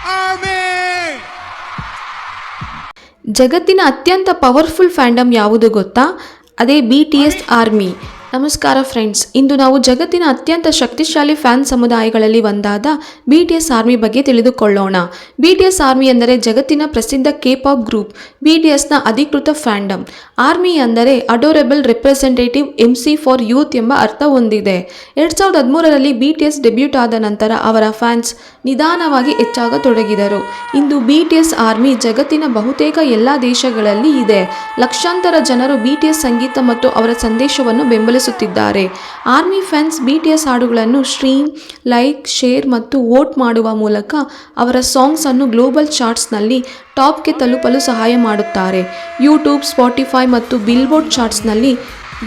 Army! ಜಗತ್ತಿನ ಅತ್ಯಂತ powerful ಫ್ಯಾಂಡಮ್ ಯಾವುದು ಗೊತ್ತಾ? ಅದೇ BTS ಆರ್ಮಿ. ನಮಸ್ಕಾರ ಫ್ರೆಂಡ್ಸ್, ಇಂದು ನಾವು ಜಗತ್ತಿನ ಅತ್ಯಂತ ಶಕ್ತಿಶಾಲಿ ಫ್ಯಾನ್ ಸಮುದಾಯಗಳಲ್ಲಿ ಒಂದಾದ BTS ಆರ್ಮಿ ಬಗ್ಗೆ ತಿಳಿದುಕೊಳ್ಳೋಣ. BTS ಆರ್ಮಿ ಎಂದರೆ ಜಗತ್ತಿನ ಪ್ರಸಿದ್ಧ K-pop ಗ್ರೂಪ್. BTSನ ಅಧಿಕೃತ ಫ್ಯಾಂಡಮ್. ಆರ್ಮಿ ಅಂದರೆ ಅಡೋರೆಬಲ್ ರೆಪ್ರೆಸೆಂಟೇಟಿವ್ MC ಫಾರ್ ಯೂತ್ ಎಂಬ ಅರ್ಥ ಹೊಂದಿದೆ. 2013ರಲ್ಲಿ BTS ಡೆಬ್ಯೂಟ್ ಆದ ನಂತರ ಅವರ ಫ್ಯಾನ್ಸ್ ನಿಧಾನವಾಗಿ ಹೆಚ್ಚಾಗತೊಡಗಿದರು. ಇಂದು BTS ಆರ್ಮಿ ಜಗತ್ತಿನ ಬಹುತೇಕ ಎಲ್ಲ ದೇಶಗಳಲ್ಲಿ ಇದೆ. ಲಕ್ಷಾಂತರ ಜನರು BTS ಸಂಗೀತ ಮತ್ತು ಅವರ ಸಂದೇಶವನ್ನು ಬೆಂಬಲಿಸುತ್ತಿದ್ದಾರೆ. ಆರ್ಮಿ ಫ್ಯಾನ್ಸ್ BTS ಹಾಡುಗಳನ್ನು ಸ್ಟ್ರೀಮ್, ಲೈಕ್, ಶೇರ್ ಮತ್ತು ವೋಟ್ ಮಾಡುವ ಮೂಲಕ ಅವರ ಸಾಂಗ್ಸ್ ಅನ್ನು ಗ್ಲೋಬಲ್ ಚಾರ್ಟ್ಸ್ನಲ್ಲಿ ಟಾಪ್ಗೆ ತಲುಪಲು ಸಹಾಯ ಮಾಡುತ್ತಾರೆ. ಯೂಟ್ಯೂಬ್, ಸ್ಪಾಟಿಫೈ ಮತ್ತು ಬಿಲ್ಬೋರ್ಡ್ ಚಾರ್ಟ್ಸ್ನಲ್ಲಿ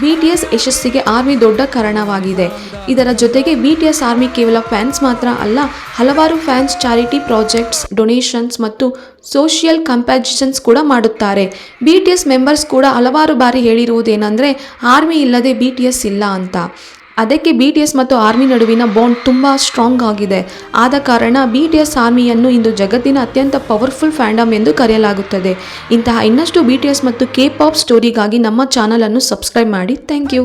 BTS ಯಶಸ್ಸಿಗೆ ಆರ್ಮಿ ದೊಡ್ಡ ಕಾರಣವಾಗಿದೆ. ಇದರ ಜೊತೆಗೆ BTS ಆರ್ಮಿ ಕೇವಲ ಫ್ಯಾನ್ಸ್ ಮಾತ್ರ ಅಲ್ಲ, ಹಲವಾರು ಫ್ಯಾನ್ಸ್ ಚಾರಿಟಿ ಪ್ರಾಜೆಕ್ಟ್ಸ್, ಡೊನೇಷನ್ಸ್ ಮತ್ತು ಸೋಷಿಯಲ್ ಕಂಪ್ಯಾಷನ್ಸ್ ಕೂಡ ಮಾಡುತ್ತಾರೆ. BTS ಮೆಂಬರ್ಸ್ ಕೂಡ ಹಲವಾರು ಬಾರಿ ಹೇಳಿರುವುದೇನೆಂದರೆ ಆರ್ಮಿ ಇಲ್ಲದೆ BTS ಇಲ್ಲ ಅಂತ. ಅದಕ್ಕೆ BTS ಮತ್ತು ಆರ್ಮಿ ನಡುವಿನ ಬಾಂಡ್ ತುಂಬ ಸ್ಟ್ರಾಂಗ್ ಆಗಿದೆ. ಆದ ಕಾರಣ BTS ಆರ್ಮಿಯನ್ನು ಇಂದು ಜಗತ್ತಿನ ಅತ್ಯಂತ ಪವರ್ಫುಲ್ ಫ್ಯಾಂಡಮ್ ಎಂದು ಕರೆಯಲಾಗುತ್ತದೆ. ಇಂತಹ ಇನ್ನಷ್ಟು BTS ಮತ್ತು K-pop ಸ್ಟೋರಿಗಾಗಿ ನಮ್ಮ ಚಾನಲನ್ನು ಸಬ್ಸ್ಕ್ರೈಬ್ ಮಾಡಿ. Thank you.